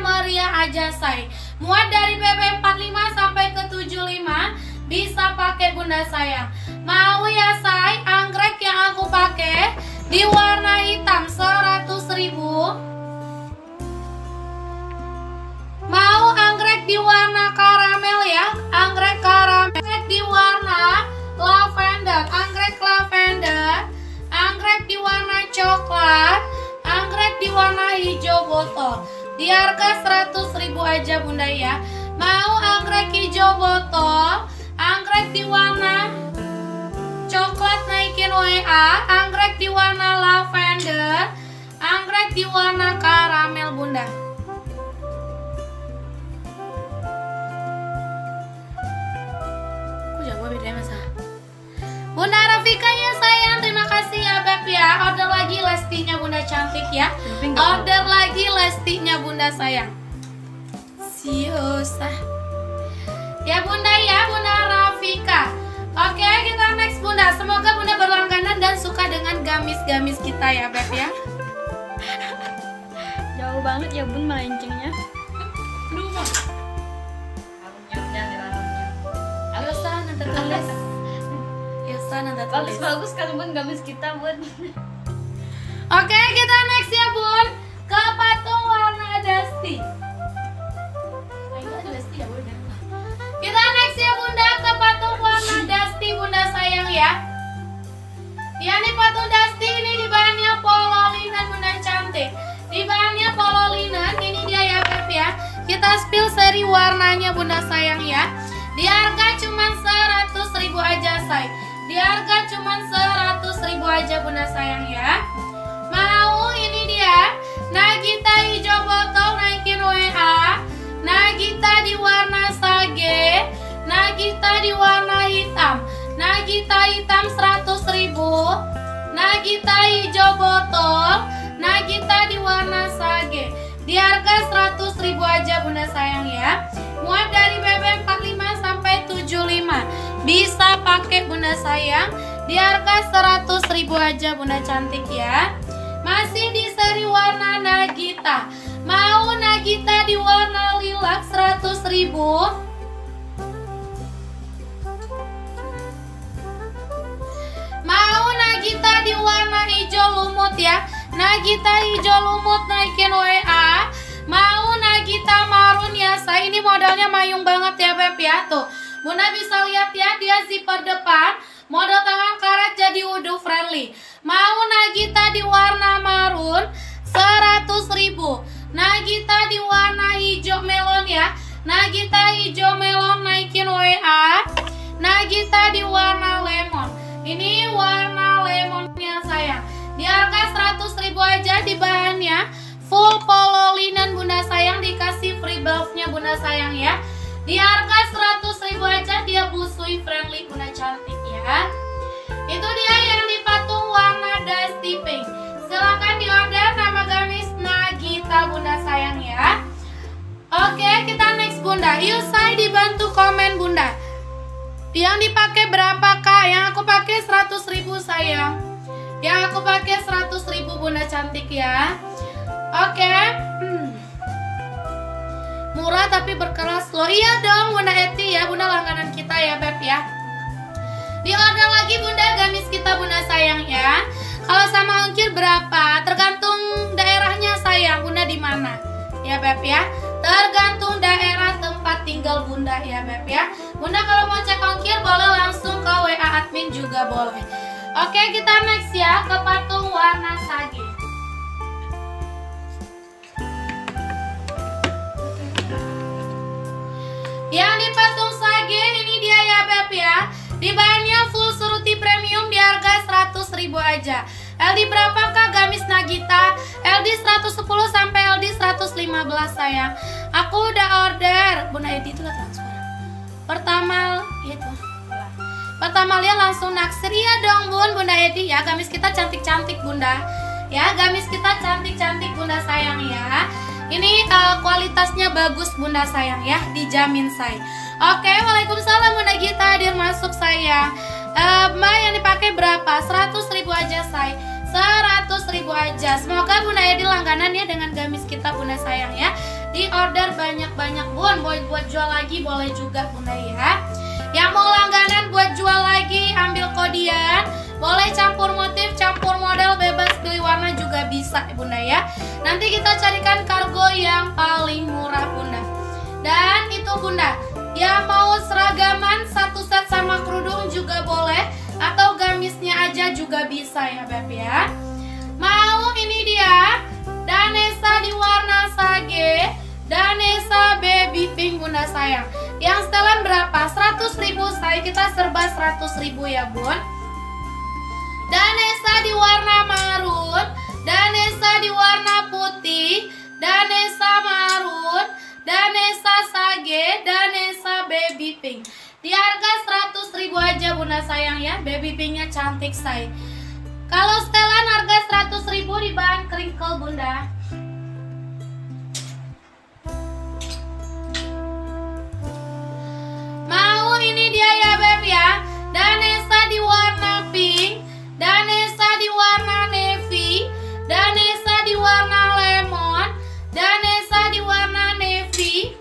meriah aja say. Muat dari BB 45 sampai ke 75, bisa pakai bunda sayang. Mau ya say, anggrek yang aku pakai di warna hitam 100.000. Mau anggrek di warna karamel ya, anggrek karamel. Anggrek di warna lavender, anggrek lavender. Anggrek di warna coklat, anggrek di warna hijau botol. Di harga 100.000 aja bunda ya. Mau anggrek hijau botol, anggrek di warna coklat naikin WA, anggrek di warna lavender, anggrek di warna karamel bunda. Aku jago bedanya masa. Bunda Rafika ya sayang, terima kasih ya Beb ya. Order lagi Lestinya bunda cantik ya. Order lagi Lestinya bunda sayang. Siosah. Ya bunda ya, bunda Rafika. Oke, kita next bunda. Semoga bunda berlangganan dan suka dengan gamis-gamis kita ya Beb ya. Jauh banget ya bun melencengnya. Aduh. Harumnya di dalamnya. Yosa nanti tulis. Yosa nanti tulis. Bagus kan bun gamis kita bun. Oke, kita next ya bun. Ke patung warna dusty. Kita next ya bunda, ke patung warna dusty bunda sayang ya. Ya nih patung dusty ini di bahannya polo linen bunda cantik. Di bahannya polo linen, ini dia ya Beb ya. Kita spill seri warnanya bunda sayang ya. Di harga cuman 100.000 aja say. Di harga cuman 100.000 aja bunda sayang ya. Mau ini dia Nagita hijau botol naikin WA, Nagita di warna sage, Nagita di warna hitam, Nagita hitam 100.000, Nagita hijau botol, Nagita di warna sage. Di harga 100.000 aja bunda sayang ya. Muat dari BB 45 sampai 75, bisa pakai bunda sayang. Di harga 100.000 aja bunda cantik ya. Masih di seri warna Nagita. Mau Nagita di warna lilac 100.000. Mau Nagita di warna hijau lumut ya. Nagita hijau lumut naikin WA. Mau Nagita marun ya say. Ini modelnya mayung banget ya Beb ya. Tuh bunda bisa lihat ya, dia zipper depan, model tangan karet jadi wudhu friendly. Mau Nagita di warna marun 100.000. Nagita di warna hijau melon ya. Nagita hijau melon naikin WA. Nagita di warna lemon. Ini warna lemonnya sayang. Di harga 100.000 aja, di bahannya full polo linen bunda sayang, dikasih free buff-nya bunda sayang ya. Di harga 100.000 aja, dia busui friendly bunda cantik ya. Itu dia yang di patung warna dusty pink. Silahkan diorder, nama gamis Nagita bunda sayang ya. Oke, kita next bunda. Yuk say dibantu komen bunda. Yang dipakai berapa kak? Yang aku pakai 100.000 sayang. Yang aku pakai 100.000 bunda cantik ya. Oke. Murah tapi berkelas loh. Iya dong bunda Eti ya, bunda langganan kita ya Beb ya. Di order lagi bunda gamis kita bunda sayang ya. Kalau sama ongkir berapa? Tergantung daerahnya sayang, bunda di mana ya Beb ya. Tergantung daerah tempat tinggal bunda ya Beb ya. Bunda kalau mau cek ongkir boleh langsung ke WA admin juga boleh. Oke, kita next ya ke patung warna sage. Yang di patung sage ini dia ya Beb ya. Di bahannya full seruti premium, di harga 100.000 aja. LD berapakah gamis Nagita? LD 110 sampai LD 115 sayang. Aku udah order. Bunda Edi itu lihat suara. Pertama itu. Pertama lihat langsung naksir. Iya dong bun, bunda Edi ya. Gamis kita cantik-cantik bunda. Ya, gamis kita cantik-cantik bunda sayang ya. Ini kualitasnya bagus bunda sayang ya, dijamin say. Oke, waalaikumsalam bunda Gita hadir masuk sayang. Mbak yang dipakai berapa? 100.000 aja say. 100.000 aja. Semoga bunda Edi langganan ya dengan gamis kita bunda sayang ya. Di Jadi order banyak-banyak bun, buat jual lagi boleh juga bunda ya. Yang mau langganan buat jual lagi ambil kodian, boleh campur motif, campur model, bebas pilih warna juga bisa bunda ya. Nanti kita carikan kargo yang paling murah bunda. Dan itu bunda, yang mau seragaman satu set sama kerudung juga boleh, atau gamisnya aja juga bisa ya beb ya. Mau ini dia Danesa di warna sage, Danesa baby pink bunda sayang. Yang setelan berapa? 100.000 say, kita serba 100.000 ya bun. Danesa di warna marun, Danesa di warna putih, Danesa marun, Danesa sage, Danesa baby pink. Di harga 100.000 aja bunda sayang ya. Baby pinknya cantik say. Kalau setelan harga 100.000 di bahan crinkle bunda. Mau ini dia ya beb ya. Danesa di warna pink, Danesa di warna navy, Danesa di warna lemon, Danesa di warna navy,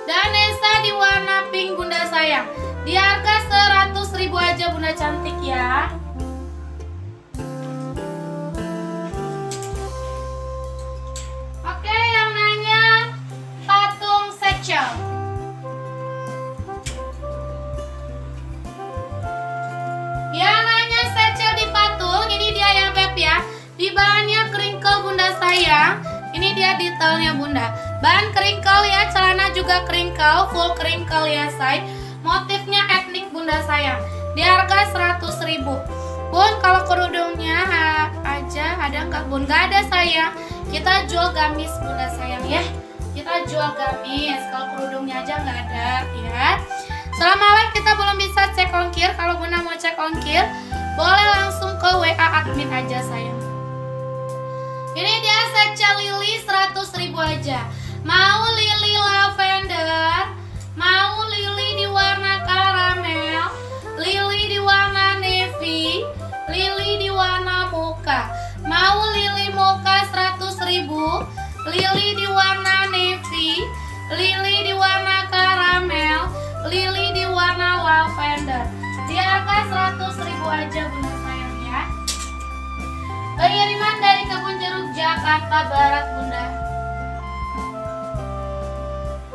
Danesa di warna pink bunda sayang. Di harga 100.000 aja bunda cantik ya. Oke, yang nanya patung secel. Yang nanya secel di patung, ini dia ya beb ya. Di bahannya crinkle bunda sayang. Ini dia detailnya bunda. Bahan crinkle ya, celana juga crinkle, full crinkle ya say. Motifnya etnik bunda sayang. Di harga 100.000. Bun, kalau kerudungnya aja ada nggak bun? Nggak ada sayang. Kita jual gamis bunda sayang ya. Kita jual gamis. Kalau kerudungnya aja nggak ada ya. Selama live kita belum bisa cek ongkir. Kalau bunda mau cek ongkir, boleh langsung ke WA admin aja sayang. Ini dia secel lili 100.000 aja. Mau lili lavender, mau lili di warna karamel, lili di warna navy, lili di warna mocha. Mau lili mocha 100.000, lili di warna navy, lili di warna karamel, lili di warna lavender. Di harga 100.000 aja bunda sayang ya. Pengiriman dari Kebun Jeruk Jakarta Barat bunda.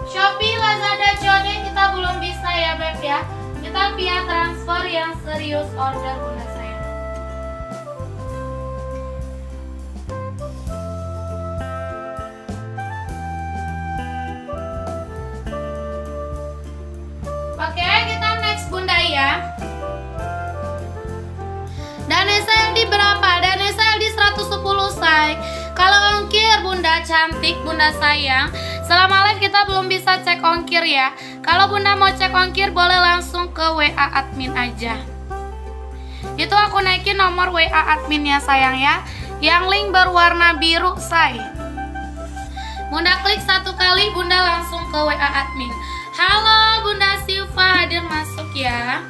Shopee, Lazada, Jodeng kita belum bisa ya beb ya. Kita via transfer yang serius order bunda sayang. Oke, kita next bunda ya. Danesa LD berapa? Danesa LD 110 say. Kalau ongkir bunda cantik bunda sayang, selama live kita belum bisa cek ongkir ya. Kalau bunda mau cek ongkir boleh langsung ke WA admin aja. Itu aku naikin nomor WA adminnya sayang ya. Yang link berwarna biru say. Bunda klik satu kali bunda langsung ke WA admin. Halo bunda Silva, hadir masuk ya.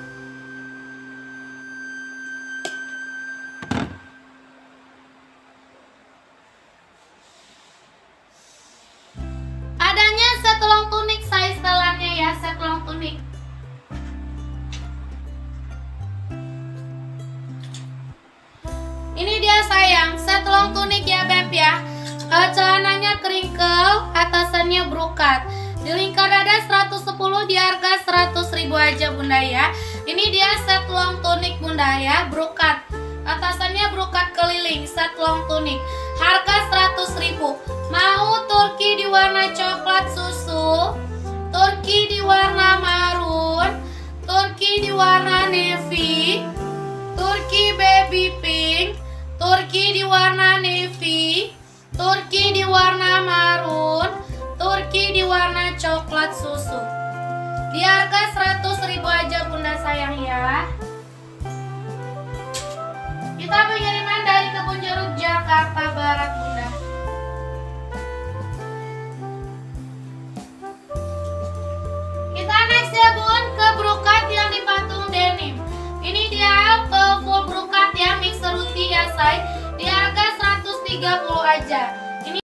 Adanya set long tunik size setelannya ya, set long tunik. Ini dia sayang, set long tunik ya beb ya. Celananya crinkle, atasannya brokat. Di lingkar dada 110, di harga 100.000 aja bunda ya. Ini dia set long tunik bunda ya, brokat. Atasannya brokat keliling, set long tunik. Harga 100.000. Mau turki di warna coklat susu, turki di warna marun, turki di warna navy, turki baby pink, turki di warna navy, turki di warna marun, turki di warna coklat susu. Di harga 100.000 aja bunda sayang ya. Kita pengiriman dari Kebun Jeruk Jakarta Barat bunda. Kita next ya bun ke brokat yang di patung denim. Ini dia full brokat ya, mix ruti ya say. Di harga 130 aja.